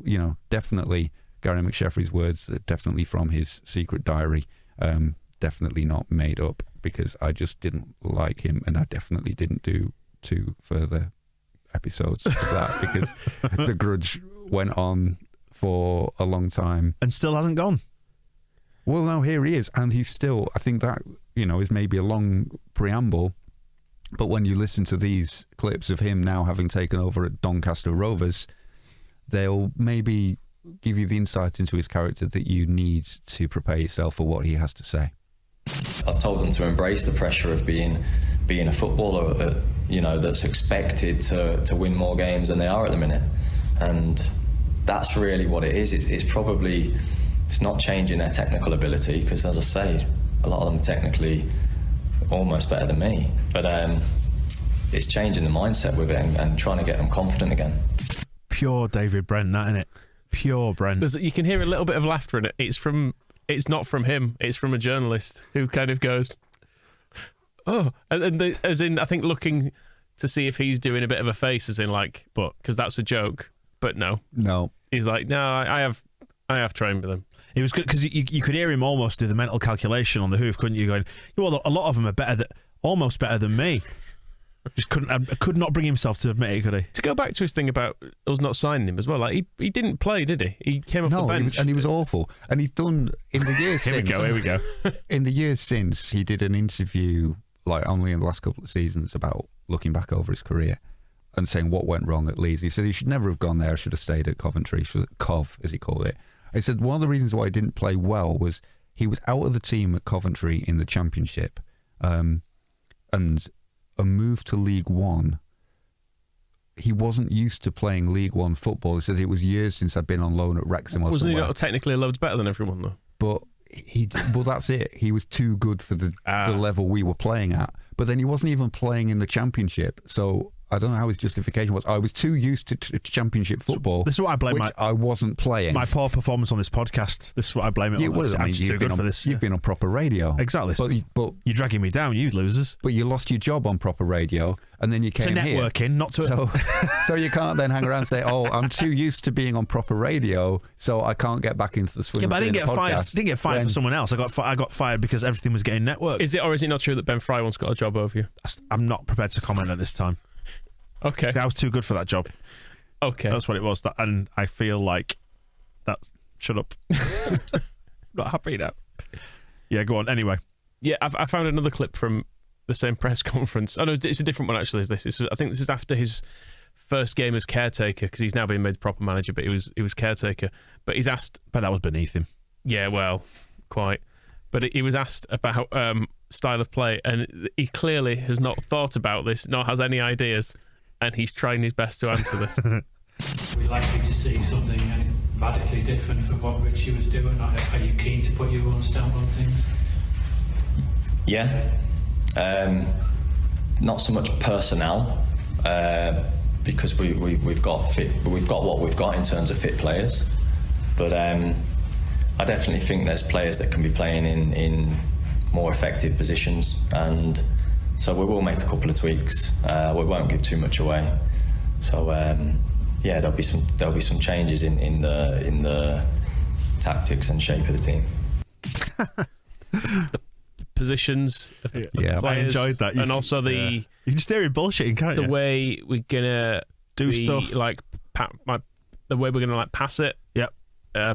definitely Gary McSheffrey's words, definitely from his secret diary. Definitely not made up because I just didn't like him, and I definitely didn't do 2 further episodes of that because the grudge went on for a long time. And still hasn't gone. Well, no, here he is, and he's still, I think that, is maybe a long preamble, but when you listen to these clips of him now having taken over at Doncaster Rovers, they'll maybe give you the insight into his character that you need to prepare yourself for what he has to say. I've told them to embrace the pressure of being a footballer, that's expected to win more games than they are at the minute, and that's really what it is. It's not changing their technical ability because, as I say, a lot of them are technically almost better than me, but it's changing the mindset with it and trying to get them confident again. Pure David Brent, that, innit? Pure Brent. You can hear a little bit of laughter in it. It's not from him. It's from a journalist who kind of goes, "Oh," as in I think looking to see if he's doing a bit of a face, as in like, but because that's a joke. But no, he's like, no, I have trained with him. It was good because you could hear him almost do the mental calculation on the hoof, couldn't you? Going, well, a lot of them are almost better than me. Just could not bring himself to admit it, could he? To go back to his thing about us not signing him as well, like he didn't play, did he? He came off the bench. And he was awful. And he's done in the years since. Here we go. In the years since, he did an interview, like only in the last couple of seasons, about looking back over his career and saying what went wrong at Leeds. He said he should never have gone there. Should have stayed at Coventry. Cov, as he called it. He said one of the reasons why he didn't play well was he was out of the team at Coventry in the Championship, and a move to League One. He wasn't used to playing League One football. He says it was years since I'd been on loan at Wrexham. Wasn't he not technically loads better than everyone though? But that's it. He was too good for the level we were playing at. But then he wasn't even playing in the Championship. So I don't know how his justification was. I was too used to Championship football. This is what I blame. I wasn't playing. My poor performance on this podcast. This is what I blame it on. You've been on proper radio. Exactly. But you're dragging me down, you losers. But you lost your job on proper radio, and then you came to networking, here. not to. So you can't then hang around and say, "Oh, I'm too used to being on proper radio, so I can't get back into the swing." Yeah, but I didn't get fired for someone else. I got fired because everything was getting networked. Is it not true that Ben Fry once got a job over you? I'm not prepared to comment at this time. Okay. I was too good for that job. Okay. That's what it was. And I feel like that's... Shut up. Not happy now. Yeah, go on. Anyway. Yeah, I found another clip from the same press conference. Oh, no, it's a different one, actually. I think this is after his first game as caretaker, because he's now been made proper manager, but he was caretaker. But he's asked... But that was beneath him. Yeah, well, quite. But he was asked about style of play, and he clearly has not thought about this, nor has any ideas, and he's trying his best to answer this. Are we likely to see something radically different from what Richie was doing? Are you keen to put your own stamp on things? Yeah. Not so much personnel, because we've got what we've got in terms of fit players. But I definitely think there's players that can be playing in more effective positions, and so we will make a couple of tweaks. We won't give too much away. So yeah, there'll be some changes in the tactics and shape of the team. The positions of the players, I enjoyed that. And also you can steer in bullshitting, can't you? The way we're gonna do stuff, like the way we're gonna pass it. Yep.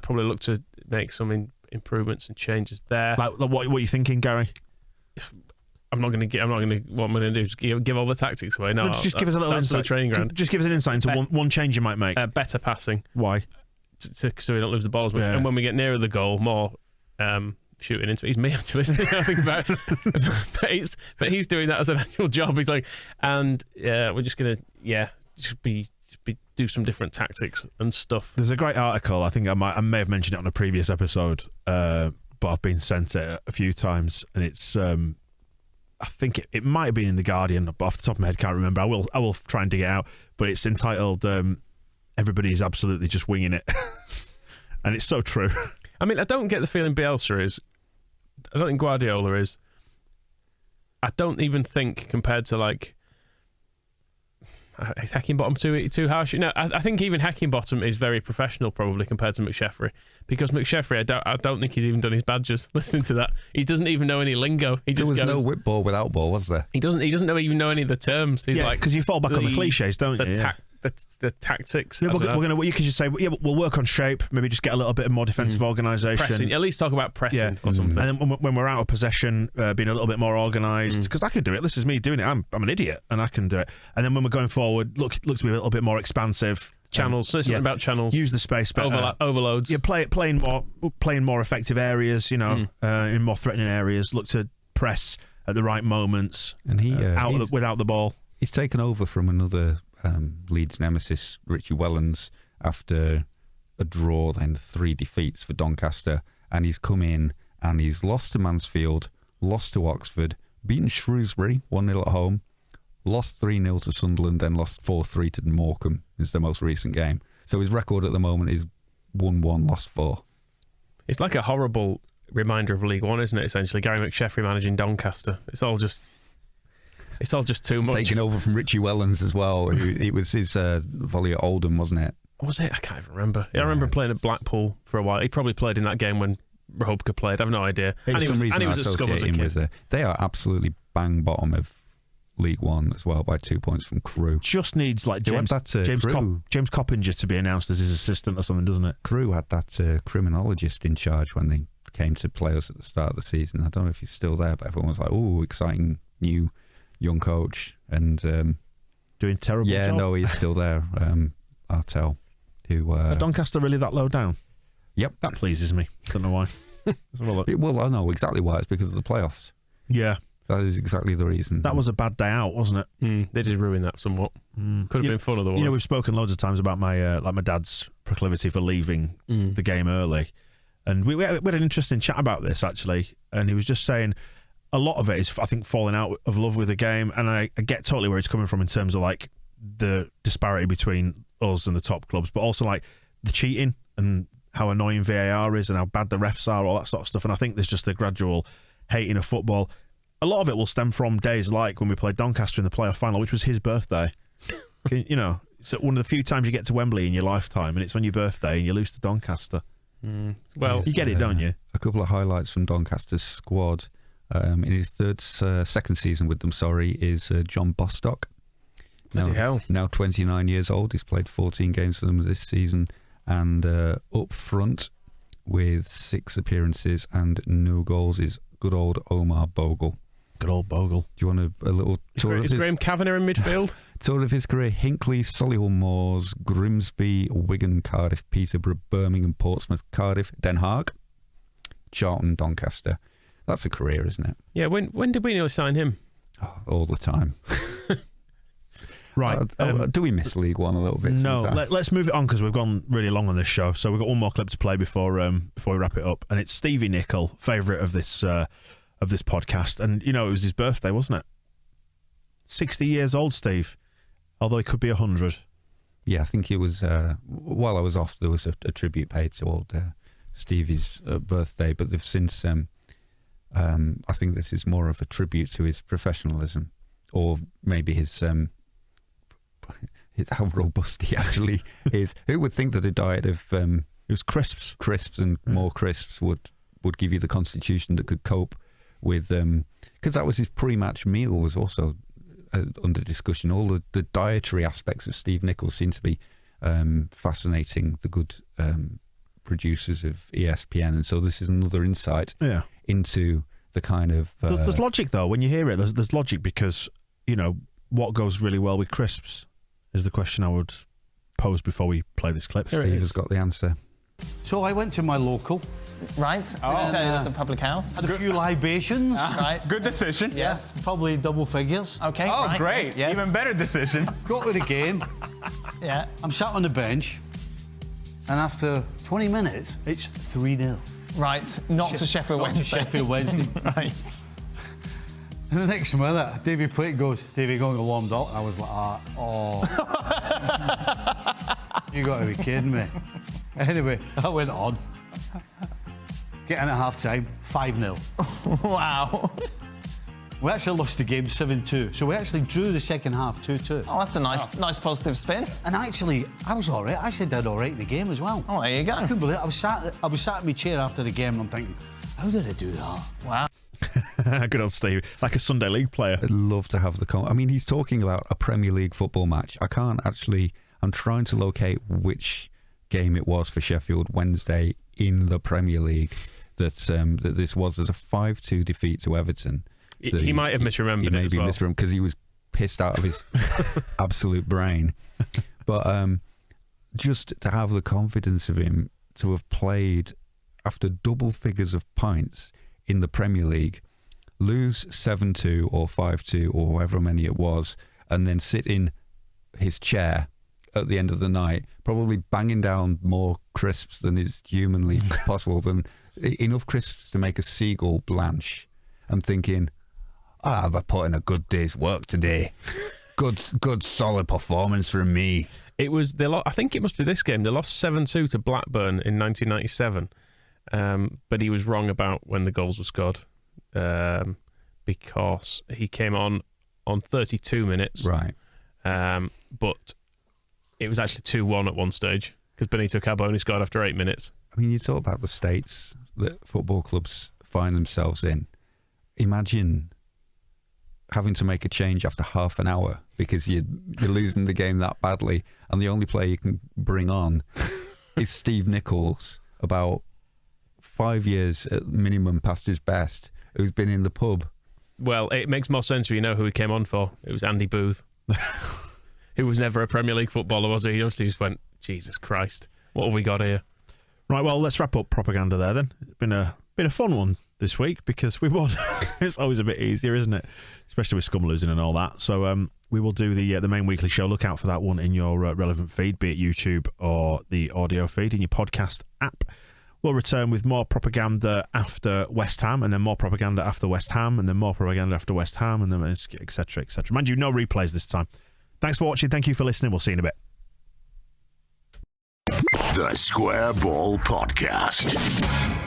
Probably look to make some improvements and changes there. Like what are you thinking, Gary? What I'm going to do is give all the tactics away. No, just give us a little insight. The training ground. Just give us an insight into one change you might make. Better passing. Why? So we don't lose the ball as much. Yeah. And when we get nearer the goal, more shooting into it. He's me, actually. I think about it. but he's doing that as an actual job. He's like, and we're just going to, do some different tactics and stuff. There's a great article. I think I may have mentioned it on a previous episode, but I've been sent it a few times, and it's I think it might have been in The Guardian, but off the top of my head can't remember. I will try and dig it out, but it's entitled "Everybody's Absolutely Just Winging It," and it's so true. I mean, I don't get the feeling Bielsa is. I don't think Guardiola is. I don't even think compared to like. Is Heckingbottom too harsh? No, I think even Heckingbottom is very professional probably compared to McSheffrey, because McSheffrey, I don't think he's even done his badges. Listening to that, he doesn't even know any lingo. There was no whip ball without ball, was there? He doesn't even know any of the terms. He's like, because you fall back on the cliches, don't you? The tactics. Yeah, you could just say, we'll work on shape. Maybe just get a little bit more defensive organisation. Pressing. At least talk about pressing or something. And then when we're out of possession, being a little bit more organised. Because I can do it. This is me doing it. I'm an idiot, and I can do it. And then when we're going forward, look to be a little bit more expansive. Channels. So it's something about channels. Use the space better. Overloads. Yeah, playing more effective areas. In more threatening areas. Look to press at the right moments. And without the ball. He's taken over from another Leeds nemesis, Richie Wellens, after a draw, then 3 defeats for Doncaster, and he's come in and he's lost to Mansfield, lost to Oxford, beaten Shrewsbury 1-0 at home, lost 3-0 to Sunderland, then lost 4-3 to Morecambe. Is the most recent game. So his record at the moment is 1-1, lost 4. It's like a horrible reminder of League One, isn't it? Essentially, Gary McSheffrey managing Doncaster. It's all just too much. Taking over from Richie Wellens as well. It was his volley at Oldham, wasn't it? Was it? I can't even remember. Yeah, I remember playing at Blackpool for a while. He probably played in that game when Robka played. I have no idea. For some reason, I associate him with they are absolutely bang bottom of League One as well by 2 points from Crewe. Just needs like James Coppinger to be announced as his assistant or something, doesn't it? Crewe had that criminologist in charge when they came to play us at the start of the season. I don't know if he's still there, but everyone was like, "Oh, exciting new young coach," and doing terrible. Yeah, job. No, he's still there. Artell, who are Doncaster really that low down? Yep, that pleases me. Don't know why. Well, I know exactly why. It's because of the playoffs. Yeah, that is exactly the reason. That was a bad day out, wasn't it? They did ruin that somewhat. Could have been fun otherwise. We've spoken loads of times about my my dad's proclivity for leaving the game early, and we had an interesting chat about this actually. And he was just saying, a lot of it is, I think, falling out of love with the game, and I get totally where it's coming from in terms of like the disparity between us and the top clubs, but also like the cheating and how annoying VAR is and how bad the refs are, all that sort of stuff. And I think there's just a gradual hating of football. A lot of it will stem from days like when we played Doncaster in the playoff final, which was his birthday. It's one of the few times you get to Wembley in your lifetime, and it's on your birthday and you lose to Doncaster. Well, you get it, don't you? A couple of highlights from Doncaster's squad. In his second season with them, is John Bostock. Now 29 years old. He's played 14 games for them this season, and up front with 6 appearances and no goals is good old Omar Bogle. Good old Bogle. Do you want a little tour of his... Is Graham Kavanagh in midfield? Tour of his career: Hinckley, Solihull Moors, Grimsby, Wigan, Cardiff, Peterborough, Birmingham, Portsmouth, Cardiff, Den Haag, Charlton, Doncaster. That's a career, isn't it? Yeah, when did we nearly sign him? Oh, all the time. Right. Do we miss League One a little bit? No, let's move it on because we've gone really long on this show. So we've got one more clip to play before we wrap it up. And it's Stevie Nicol, favourite of this podcast. And, it was his birthday, wasn't it? 60 years old, Steve. Although he could be 100. Yeah, I think it was, while I was off, there was a tribute paid to old Stevie's birthday. But they've since, I think this is more of a tribute to his professionalism. Or maybe his how robust he actually is. Who would think that a diet of it was crisps and more crisps would give you the constitution that could cope with because that was his pre-match meal was also under discussion. All the dietary aspects of Steve Nicol seem to be fascinating the good producers of ESPN, and so this is another insight into the kind of there's logic though when you hear it. There's logic because what goes really well with crisps is the question I would pose before we play this clip. Steve has got the answer. So I went to my local. Right. This is a public house. Had a few libations. Right. Good decision. Yes. Probably double figures. Okay. Oh, right. great. Yes. Even better decision. Got to the game. Yeah. I'm sat on the bench, and after 20 minutes, it's 3-0. Right. Not to Sheffield Wednesday. To Sheffield Wednesday. Right. And the next minute, Davy Plate goes, Davy, going to warmed up. I was like, oh. You got to be kidding me. Anyway, I went on. Getting at half-time, 5-0. Wow. We actually lost the game 7-2. So we actually drew the second half 2-2. Oh, that's a nice positive spin. And actually, I was all right. I actually did all right in the game as well. Oh, there you go. I couldn't believe it. I was sat in my chair after the game and I'm thinking, how did I do that? Wow. Good old Steve, like a Sunday League player. I'd love to have I mean, he's talking about a Premier League football match. I can't actually. I'm trying to locate which game it was for Sheffield Wednesday in the Premier League that this was. There's a 5-2 defeat to Everton. He might have misremembered. He it as maybe well. misremembered because he was pissed out of his absolute brain. But just to have the confidence of him to have played after double figures of points in the Premier League, lose 7-2 or 5-2 or however many it was, and then sit in his chair at the end of the night, probably banging down more crisps than is humanly possible, than enough crisps to make a seagull blanch, and thinking, I've put in a good day's work today. Good solid performance from me. It was I think it must be this game. They lost 7-2 to Blackburn in 1997. But he was wrong about when the goals were scored because he came on 32 minutes. Right. But it was actually 2-1 at one stage because Benito Carboni scored after 8 minutes. I mean, you talk about the states that football clubs find themselves in. Imagine having to make a change after half an hour because you're losing the game that badly, and the only player you can bring on is Steve Nicol, about 5 years at minimum past his best, who's been in the pub. Well, it makes more sense when you know who he came on for. It was Andy Booth, who was never a Premier League footballer, was he? He obviously just went, Jesus Christ, what have we got here? Right, well, let's wrap up propaganda there then. It's been a fun one this week because we won. It's always a bit easier, isn't it? Especially with Scum losing and all that. So we will do the main weekly show. Look out for that one in your relevant feed, be it YouTube or the audio feed in your podcast app. We'll return with more propaganda after West Ham, and then more propaganda after West Ham, and then more propaganda after West Ham, and then etc., etc. Mind you, no replays this time. Thanks for watching. Thank you for listening. We'll see you in a bit. The Square Ball Podcast.